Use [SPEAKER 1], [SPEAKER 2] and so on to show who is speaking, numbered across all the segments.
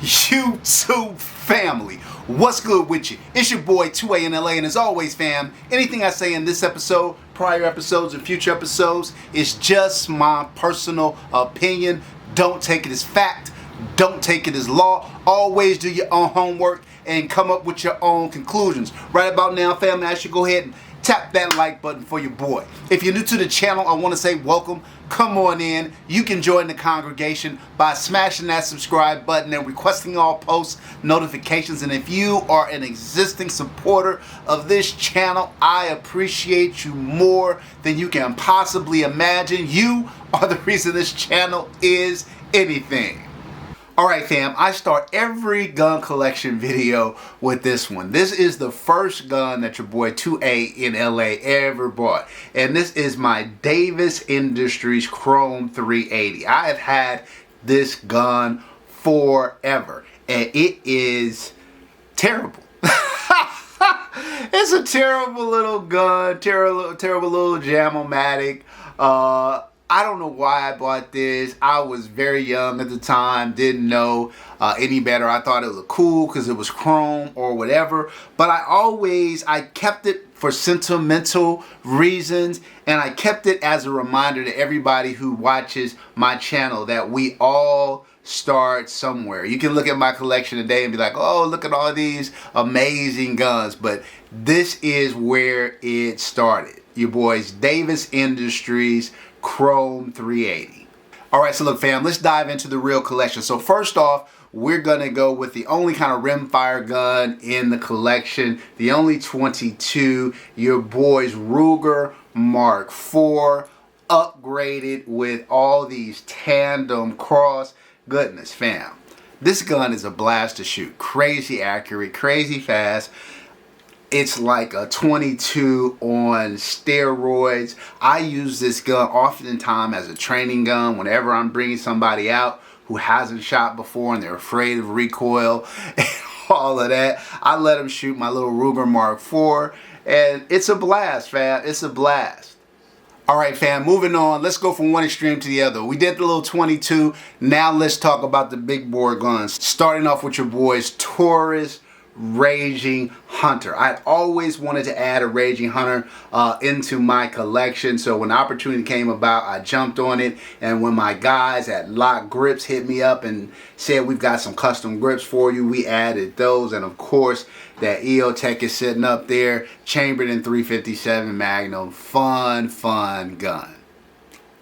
[SPEAKER 1] YouTube family, what's good with you? It's your boy 2A-N-LA, and as always fam, anything I say in this episode, prior episodes, and future episodes is just my personal opinion. Don't take it as fact, don't take it as law. Always do your own homework and come up with your own conclusions. Right about now family, I should go ahead and tap that like button for your boy. If you're new to the channel, I want to say welcome. Come on in. You can join the congregation by smashing that subscribe button and requesting all post notifications. And if you are an existing supporter of this channel, I appreciate you more than you can possibly imagine. You are the reason this channel is anything. Alright fam, I start every gun collection video with this one. This is the first gun that your boy 2A-N-LA ever bought. And this is my Davis Industries Chrome 380. I have had this gun forever. And it is terrible. It's a terrible little gun, terrible little Jam-O-Matic. I don't know why I bought this. I was very young at the time, didn't know any better. I thought it looked cool because it was chrome or whatever. But I kept it for sentimental reasons, and I kept it as a reminder to everybody who watches my channel that we all start somewhere. You can look at my collection today and be like, oh, look at all these amazing guns. But this is where it started. Your boy's Davis Industries Chrome 380. Alright, so look fam, let's dive into the real collection. So first off, we're gonna go with the only kind of rimfire gun in the collection, the only 22, your boy's Ruger Mark IV, upgraded with all these tandem cross. Goodness fam, this gun is a blast to shoot. Crazy accurate, crazy fast. It's like a 22 on steroids. I use this gun oftentimes as a training gun whenever I'm bringing somebody out who hasn't shot before and they're afraid of recoil and all of that. I let them shoot my little Ruger Mark IV, and it's a blast, fam. It's a blast. Alright fam, moving on. Let's go from one extreme to the other. We did the little 22. Now let's talk about the big bore guns. Starting off with your boy's Taurus Raging Hunter. I always wanted to add a Raging Hunter into my collection, so when the opportunity came about, I jumped on it. And when my guys at Lock Grips hit me up and said we've got some custom grips for you, we added those. And of course that EOTech is sitting up there, chambered in 357 Magnum. Fun gun.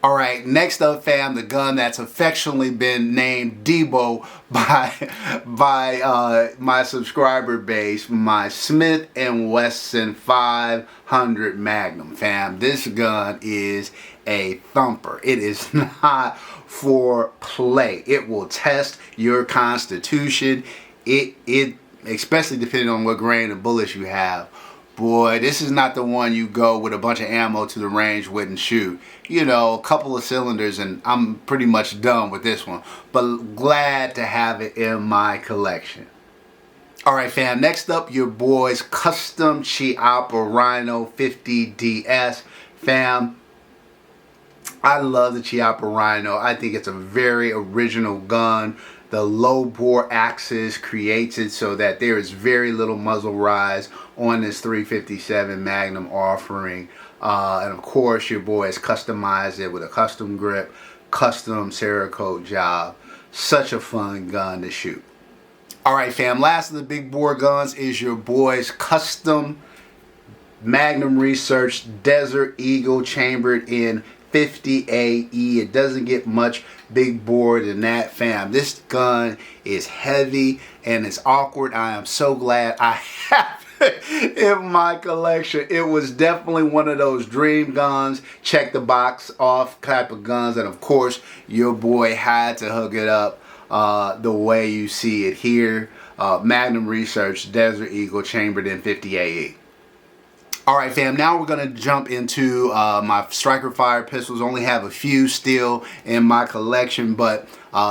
[SPEAKER 1] Alright, next up fam, the gun that's affectionately been named Debo by my subscriber base, my Smith & Wesson 500 Magnum fam. This gun is a thumper. It is not for play. It will test your constitution. It especially depending on what grain of bullets you have. Boy, this is not the one you go with a bunch of ammo to the range with and shoot. You know, a couple of cylinders and I'm pretty much done with this one. But glad to have it in my collection. Alright fam, next up your boy's custom Chiappa Rhino 50DS. Fam, I love the Chiappa Rhino. I think it's a very original gun. The low bore axis creates it so that there is very little muzzle rise on this 357 Magnum offering. And of course your boy has customized it with a custom grip, custom Cerakote job. Such a fun gun to shoot. Alright fam, last of the big bore guns is your boy's custom Magnum Research Desert Eagle chambered in 50 AE. It doesn't get much big bore than that fam. This gun is heavy and it's awkward. I am so glad I have it in my collection. It was definitely one of those dream guns, check the box off type of guns, and of course your boy had to hook it up the way you see it here. Magnum Research Desert Eagle chambered in 50 AE. Alright fam, now we're going to jump into my striker fire pistols. Only have a few still in my collection, but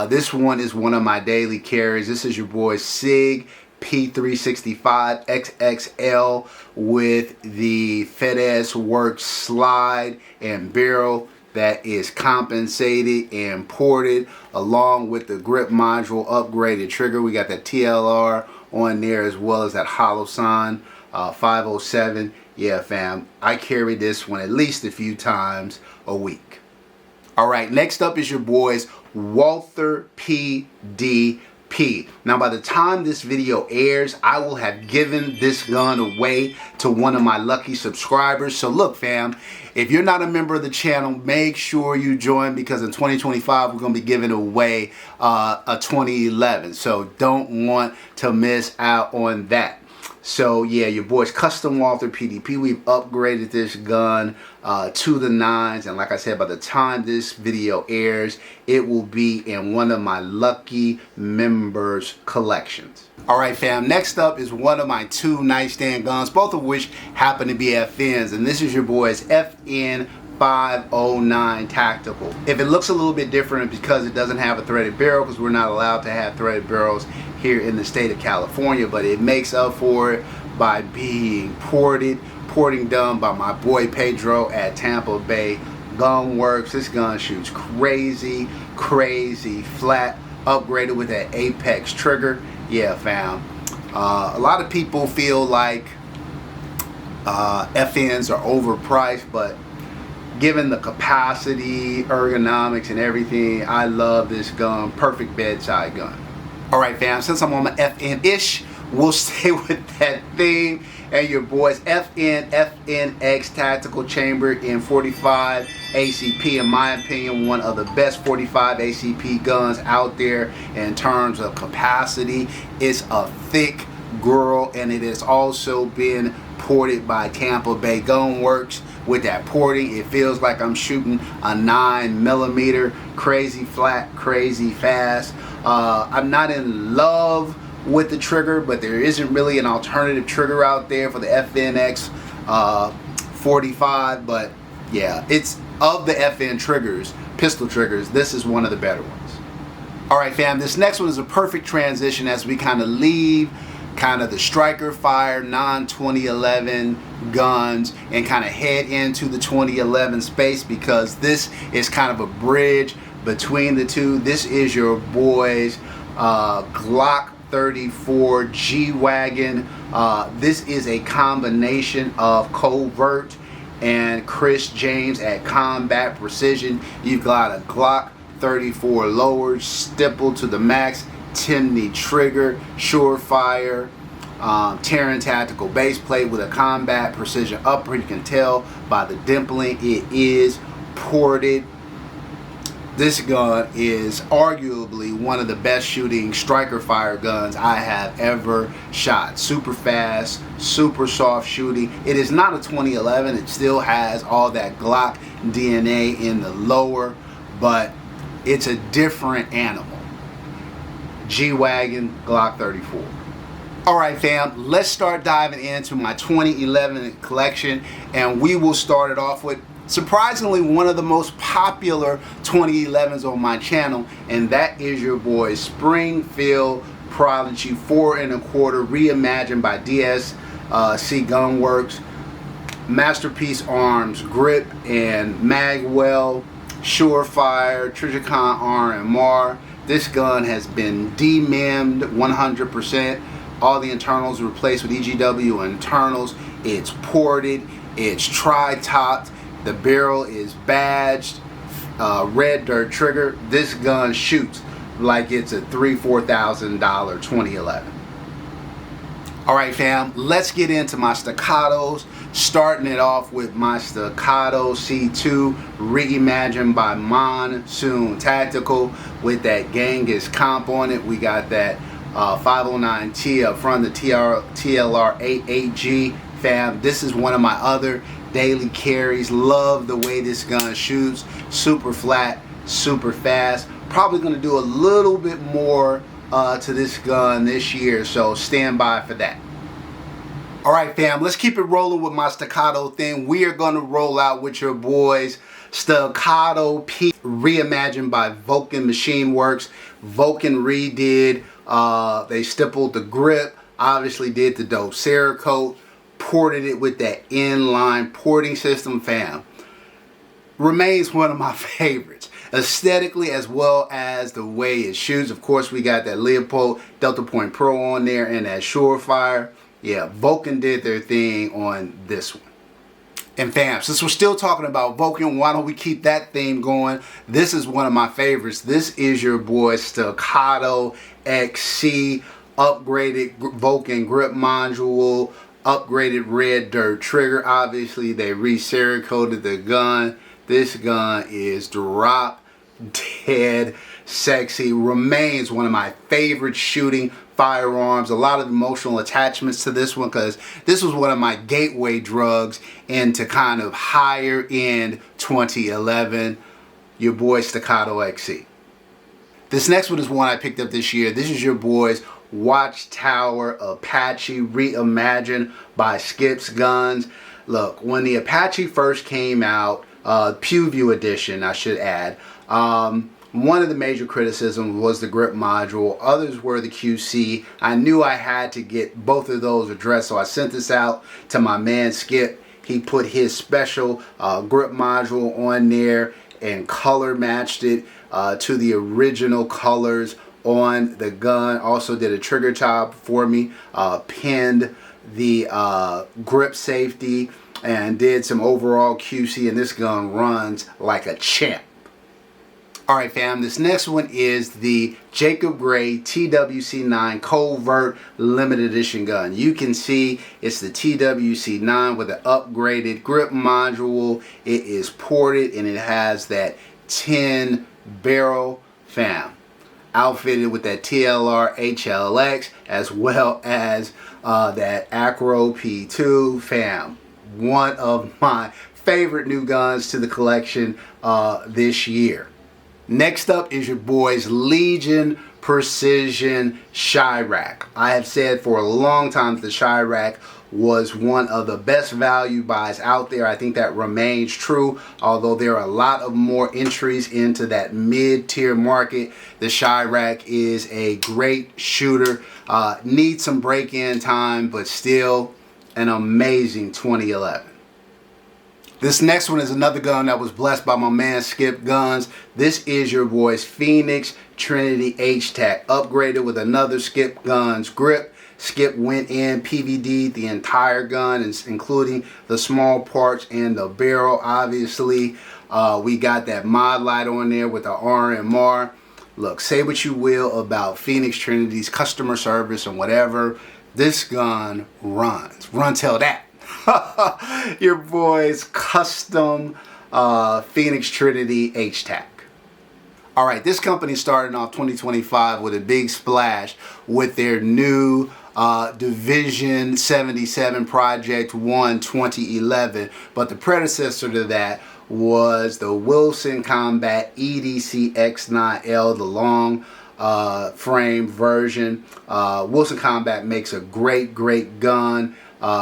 [SPEAKER 1] this one is one of my daily carries. This is your boy's SIG P365 XXL with the FedEx Works slide and barrel. that is compensated and ported along with the grip module upgraded trigger. We got that TLR on there as well as that Holosun 507. Yeah, fam, I carry this one at least a few times a week. All right, next up is your boy's Walther PDP. Now, by the time this video airs, I will have given this gun away to one of my lucky subscribers. So look, fam, if you're not a member of the channel, make sure you join, because in 2025, we're going to be giving away a 2011. So don't want to miss out on that. So yeah, your boy's custom Walther PDP. We've upgraded this gun to the 9s, and like I said, by the time this video airs, it will be in one of my lucky members collections. All right, fam, next up is one of my 2 nightstand guns, both of which happen to be FNs, and this is your boy's FN 509 Tactical. If it looks a little bit different, because it doesn't have a threaded barrel, because we're not allowed to have threaded barrels here in the state of California, but it makes up for it by being porting done by my boy Pedro at Tampa Bay Gun Works. This gun shoots crazy flat, upgraded with that Apex trigger. Yeah, fam, a lot of people feel like FNs are overpriced, but given the capacity, ergonomics, and everything, I love this gun. Perfect bedside gun. All right, fam, since I'm on my FN-ish, we'll stay with that theme. And your boy's FNX Tactical Chamber in 45 ACP, in my opinion, one of the best 45 ACP guns out there in terms of capacity. It's a thick girl, and it has also been ported by Tampa Bay Gun Works. With that porting, it feels like I'm shooting a 9mm, crazy flat, crazy fast. I'm not in love with the trigger, but there isn't really an alternative trigger out there for the FNX 45. But yeah, it's of the FN triggers, pistol triggers, this is one of the better ones. All right, fam, this next one is a perfect transition as we kind of leave kind of the striker fire non-2011 guns and kind of head into the 2011 space, because this is kind of a bridge between the two. This is your boy's Glock 34 G-Wagon. This is a combination of Covert and Chris James at Combat Precision. You've got a Glock 34 lowered, stippled to the max, Timney trigger, Surefire, Terran tactical base plate with a Combat Precision upper. You can tell by the dimpling it is ported. This gun is arguably one of the best shooting striker fire guns I have ever shot. Super fast, super soft shooting. It is not a 2011. It still has all that Glock DNA in the lower, but it's a different animal. G-Wagon, Glock 34. Alright, fam, let's start diving into my 2011 collection, and we will start it off with surprisingly one of the most popular 2011s on my channel, and that is your boy Springfield Prodigy 4 1/4 reimagined by DSC Gun Works. Masterpiece arms, grip and magwell, Surefire, Trijicon RMR. This gun has been dememmed 100%. All the internals replaced with EGW internals. It's ported. It's tri-topped. The barrel is badged. Red dirt trigger. This gun shoots like it's a $3,000-$4,000 2011. Alright, fam, let's get into my staccatos. Starting it off with my Staccato C2 reimagined by Monsoon Tactical with that Genghis comp on it. We got that 509T up front, the TLR 88G. Fam, this is one of my other daily carries. Love the way this gun shoots. Super flat, super fast. Probably going to do a little bit more to this gun this year, so stand by for that. Alright, fam, let's keep it rolling with my staccato thing. We are going to roll out with your boys Staccato P reimagined by Vulcan Machine Works. Vulcan redid, they stippled the grip, obviously did the dope Cerakote, ported it with that inline porting system, fam. remains one of my favorites. Aesthetically, as well as the way it shoots. Of course, we got that Leopold Delta Point Pro on there and that Surefire. Yeah, Vulcan did their thing on this one. And fam, since we're still talking about Vulcan, why don't we keep that theme going? This is one of my favorites. This is your boy Staccato XC, upgraded Vulcan grip module, upgraded red dirt trigger. Obviously, they re-cerakoted the gun. This gun is drop dead sexy. Remains one of my favorite shooting firearms. A lot of emotional attachments to this one because this was one of my gateway drugs into kind of higher end 2011. Your boy Staccato XC. This next one is one I picked up this year. This is your boy's Watchtower Apache reimagined by Skip's Guns. Look, when the Apache first came out, PewView edition, I should add, one of the major criticisms was the grip module. Others were the QC. I knew I had to get both of those addressed, so I sent this out to my man Skip. He put his special grip module on there and color matched it to the original colors on the gun. Also did a trigger job for me, pinned the grip safety, and did some overall QC, and this gun runs like a champ. Alright fam, this next one is the Jacob Gray TWC9 Covert Limited Edition gun. You can see it's the TWC9 with an upgraded grip module. It is ported and it has that 10 barrel fam. Outfitted with that TLR HLX as well as that Acro P2 fam. One of my favorite new guns to the collection this year. Next up is your boy's Legion Precision Chirac. I have said for a long time that the Chirac was one of the best value buys out there. I think that remains true, although there are a lot of more entries into that mid-tier market. The Chirac is a great shooter. Needs some break-in time, but still an amazing 2011. This next one is another gun that was blessed by my man Skip Guns. This is your boy's Phoenix Trinity H-Tac, upgraded with another Skip Guns grip. Skip went in, PVD'd the entire gun, including the small parts and the barrel. Obviously, we got that mod light on there with the RMR. Look, say what you will about Phoenix Trinity's customer service and whatever. This gun runs. Run till that. Your boy's custom Phoenix Trinity H-Tac. Alright, this company started off 2025 with a big splash with their new Division 77 Project 1 2011, but the predecessor to that was the Wilson Combat EDC X9L, the long frame version. Wilson Combat makes a great gun.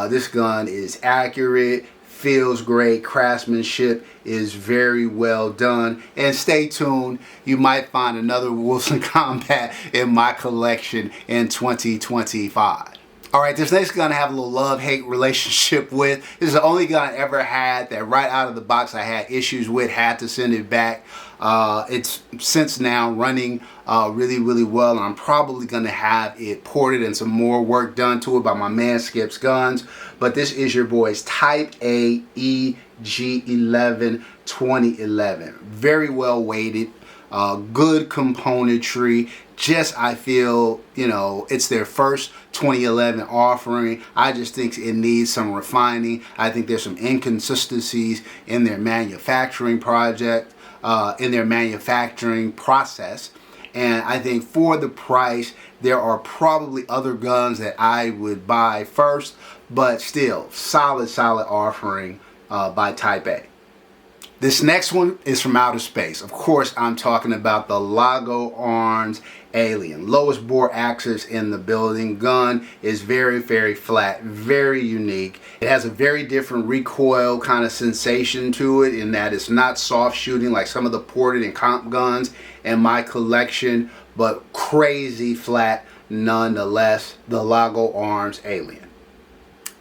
[SPEAKER 1] This gun is accurate, feels great, craftsmanship is very well done, and stay tuned, you might find another Wilson Combat in my collection in 2025. Alright, this next gun I have a little love-hate relationship with. This is the only gun I ever had that right out of the box I had issues with, had to send it back. It's since now running really well, and I'm probably going to have it ported and some more work done to it by my man Skip's Guns. But this is your boy's Type A EG11 2011. Very well weighted, good componentry. Just, I feel, you know, it's their first 2011 offering. I just think it needs some refining. I think there's some inconsistencies in their manufacturing project, in their manufacturing process. And I think for the price, there are probably other guns that I would buy first, but still, solid offering by Type A. This next one is from outer space. Of course, I'm talking about the Lago Arms Alien. Lowest bore axis in the building. Gun is very flat, very unique. It has a very different recoil kind of sensation to it in that it's not soft shooting like some of the ported and comp guns in my collection, but crazy flat nonetheless. The Lago Arms Alien.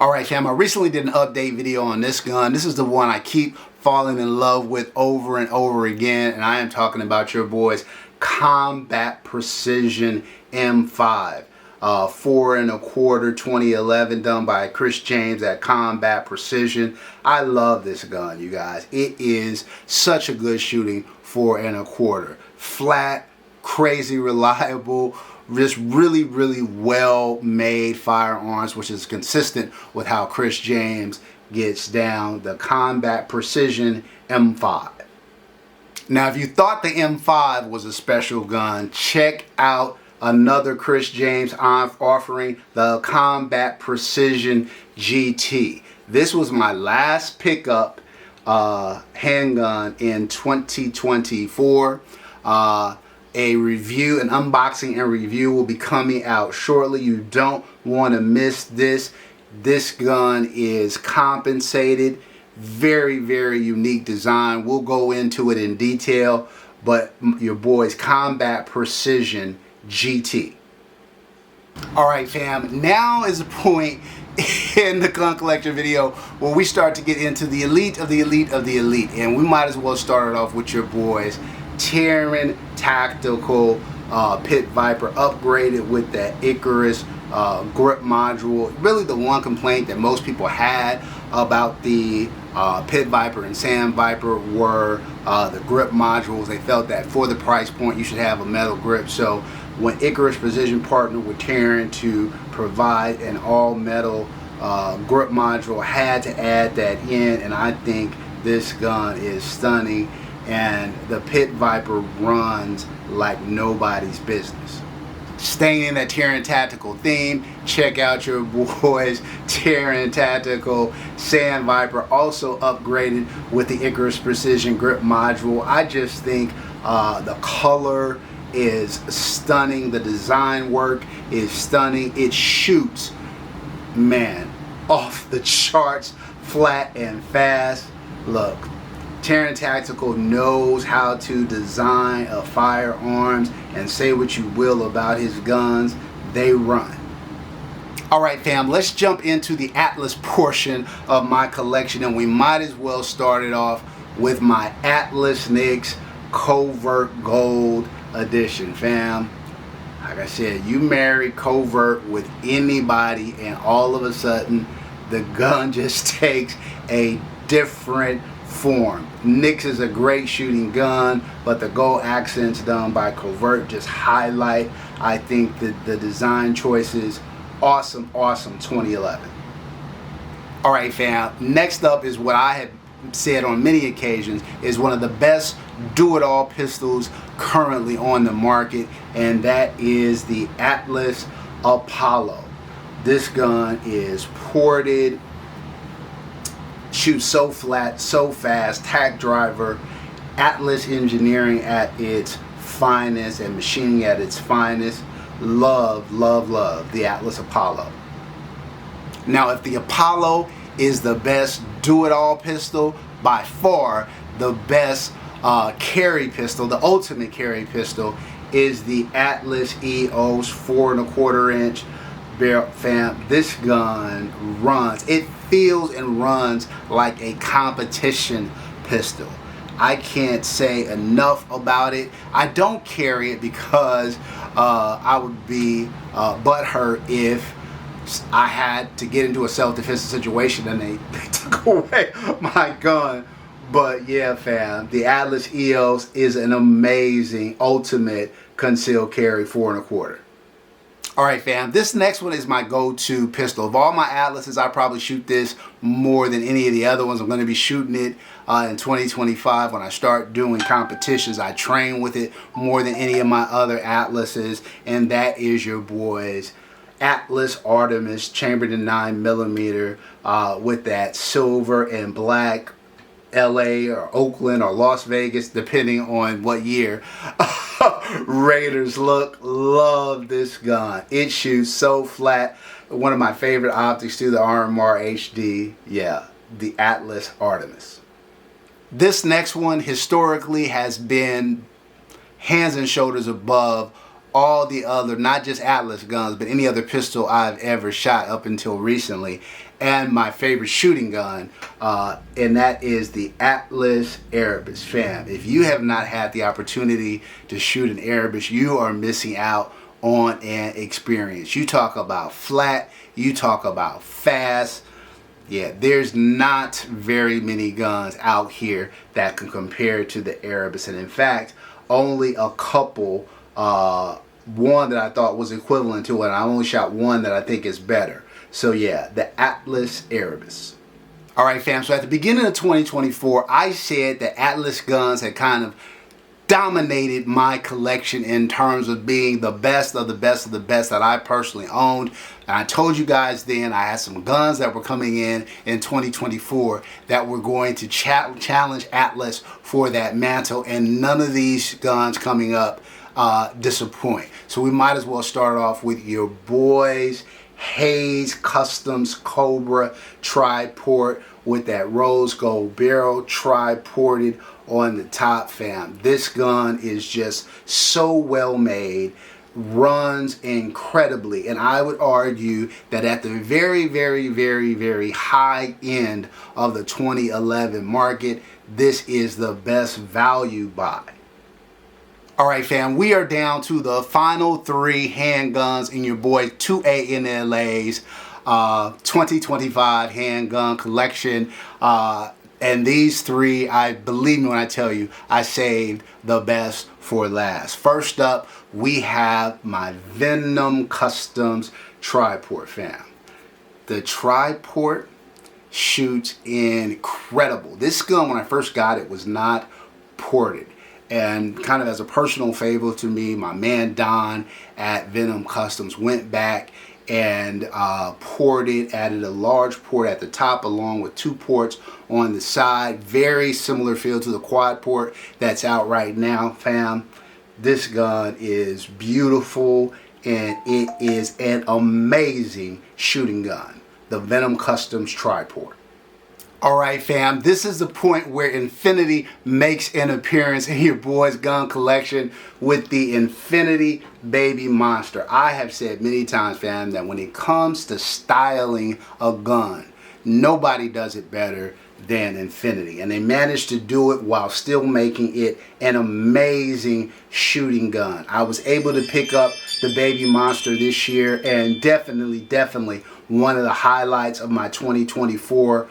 [SPEAKER 1] Alright fam, I recently did an update video on this gun. This is the one I keep fallen in love with over and over again, and I am talking about your boys Combat Precision M5. 4 1/4 2011, done by Chris James at Combat Precision. I love this gun, you guys. It is such a good shooting 4 1/4. Flat, crazy reliable, just really well made firearms, which is consistent with how Chris James gets down. The Combat Precision M5. Now, if you thought the M5 was a special gun, check out another Chris James offering, the Combat Precision GT. This was my last pickup handgun in 2024. A review, an unboxing and review will be coming out shortly. You don't want to miss this. This gun is compensated. Very unique design. We'll go into it in detail, but your boy's Combat Precision GT. Alright fam, now is the point in the gun collection video where we start to get into the elite of the elite of the elite, and we might as well start it off with your boys Taran Tactical Pit Viper, upgraded with that Icarus grip module. Really the one complaint that most people had about the Pit Viper and Sand Viper were the grip modules. They felt that for the price point you should have a metal grip. So when Icarus Precision partnered with Taran to provide an all metal grip module, had to add that in, and I think this gun is stunning, and the Pit Viper runs like nobody's business. Staying in that Taran Tactical theme, check out your boys Taran Tactical Sand Viper, also upgraded with the Icarus Precision grip module. I just think the color is stunning, the design work is stunning, it shoots, man, off the charts, flat and fast. Look, Taran Tactical knows how to design a firearms, and say what you will about his guns, they run. Alright fam, let's jump into the Atlas portion of my collection, and we might as well start it off with my Atlas NICS Covert Gold Edition, fam. Like I said, you marry Covert with anybody and all of a sudden the gun just takes a different form. NICS is a great shooting gun, but the gold accents done by Covert just highlight, I think, the design choices. Awesome 2011. Alright fam, next up is what I have said on many occasions is one of the best do-it-all pistols currently on the market, and that is the Atlas Apollo. This gun is ported, shoots so flat, so fast, tack driver, Atlas engineering at its finest and machining at its finest. Love the Atlas Apollo. Now, if the Apollo is the best do-it-all pistol, by far the best carry pistol, the ultimate carry pistol, is the Atlas EOS 4 1/4 inch barrel. Fam, this gun runs, it feels and runs like a competition pistol. I can't say enough about it. I don't carry it because I would be butthurt if I had to get into a self-defense situation and they took away my gun. But yeah fam, the Atlas EOS is an amazing ultimate concealed carry 4 1/4. Alright fam, this next one is my go-to pistol. Of all my Atlases, I probably shoot this more than any of the other ones. I'm going to be shooting it in 2025 when I start doing competitions. I train with it more than any of my other Atlases, and that is your boys Atlas Artemis chambered in 9mm with that silver and black LA or Oakland or Las Vegas, depending on what year Raiders look. Love this gun. It shoots so flat. One of my favorite optics too, the RMR HD. Yeah, the Atlas Artemis. This next one historically has been hands and shoulders above all the other, not just Atlas guns, but any other pistol I've ever shot up until recently, and my favorite shooting gun, and that is the Atlas Erebus. Fam, if you have not had the opportunity to shoot an Erebus, you are missing out on an experience. You talk about flat, you talk about fast. Yeah, there's not very many guns out here that can compare to the Erebus, and in fact, only a couple, one that I thought was equivalent to it. I only shot one that I think is better. So yeah, the Atlas Erebus. All right, fam, so at the beginning of 2024, I said that Atlas guns had kind of dominated my collection in terms of being the best of the best of the best that I personally owned. And I told you guys then I had some guns that were coming in 2024 that were going to challenge Atlas for that mantle, and none of these guns coming up disappoint. So we might as well start off with your boys Hayes Customs Cobra tri-port with that rose gold barrel tri-ported on the top, fam. This gun is just so well made, runs incredibly, and I would argue that at the very high end of the 2011 market, this is the best value buy. Alright, fam, we are down to the final 3 handguns in your boy 2A-N-LA's 2025 handgun collection. And these 3, I believe me when I tell you, I saved the best for last. First up, we have my Venom Customs tri-port, fam. The tri-port shoots incredible. This gun, when I first got it, was not ported. And kind of as a personal favor to me, my man Don at Venom Customs went back and ported, added a large port at the top along with 2 ports on the side. Very similar feel to the quad port that's out right now, fam. This gun is beautiful and it is an amazing shooting gun. The Venom Customs tri-port. Alright, fam, this is the point where Infinity makes an appearance in your boy's gun collection with the Infinity Baby Monster. I have said many times, fam, that when it comes to styling a gun, nobody does it better than Infinity. And they managed to do it while still making it an amazing shooting gun. I was able to pick up the Baby Monster this year, and definitely one of the highlights of my 2024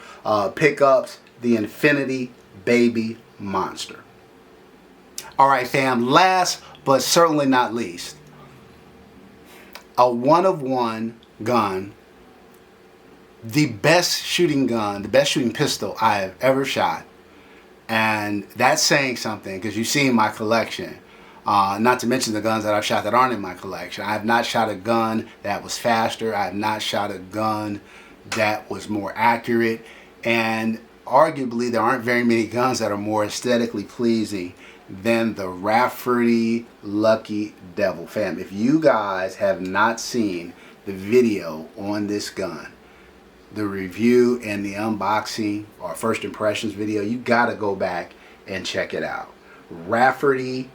[SPEAKER 1] pickups, the Infinity Baby Monster. Alright, fam, last but certainly not least, a one-of-one gun, the best shooting gun, the best shooting pistol I have ever shot. And that's saying something, because you've seen my collection. Not to mention the guns that I've shot that aren't in my collection. I have not shot a gun that was faster. I have not shot a gun that was more accurate. And arguably, there aren't very many guns that are more aesthetically pleasing than the Rafferty Lucky Devil. Fam, if you guys have not seen the video on this gun, the review and the unboxing or first impressions video, you gotta go back and check it out. Rafferty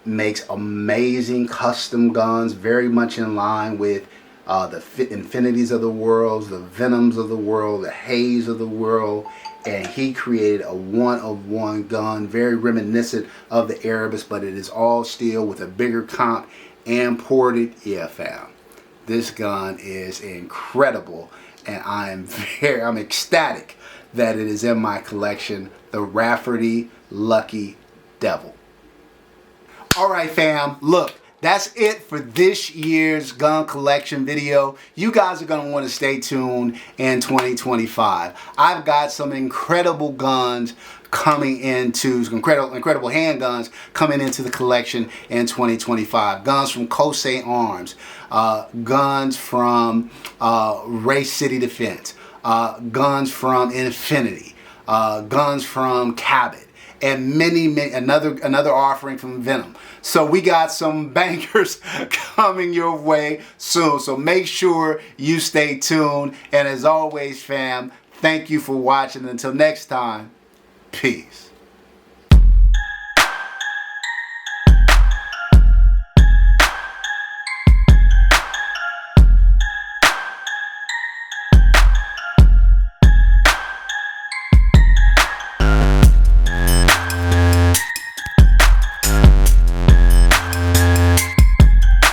[SPEAKER 1] makes amazing custom guns, very much in line with the Infinities of the world, the Venoms of the world, the Hayes of the world, and he created a one-of-one gun, very reminiscent of the Erebus, but it is all steel with a bigger comp and ported. Yeah, fam, this gun is incredible, and I'm ecstatic that it is in my collection, the Rafferty Lucky Devil. Alright, fam, look, that's it for this year's gun collection video. You guys are going to want to stay tuned in 2025. I've got some incredible guns coming into, incredible handguns coming into the collection in 2025. Guns from Kosei Arms, guns from Race City Defense, guns from Infinity, guns from Cabot, and many another offering from Venom. So we got some bangers coming your way soon. So make sure you stay tuned. And as always, fam, thank you for watching. Until next time, peace.